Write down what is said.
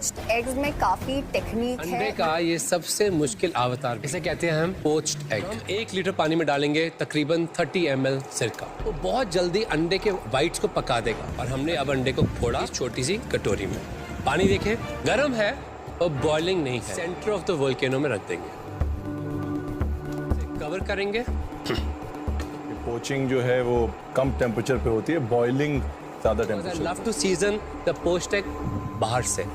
Poached eggs में काफी technique है। अंडे का ये सबसे मुश्किल अवतार, इसे कहते हैं हम पोच्ड एग। 1 लीटर पानी में डालेंगे तकरीबन 30 ml सिरका, वो बहुत जल्दी अंडे के वाइट्स को पका देगा। और हमने अब अंडे को फोड़ा छोटी सी कटोरी में। पानी देखें गर्म है और बॉइलिंग नहीं है। सेंटर ऑफ द वोल्केनो में रख देंगे, कवर करेंगे। पोचिंग जो है वो कम टेम्परेचर पे होती है, बॉइलिंग ज़्यादा temperature. I love to season the poached egg बाहर से।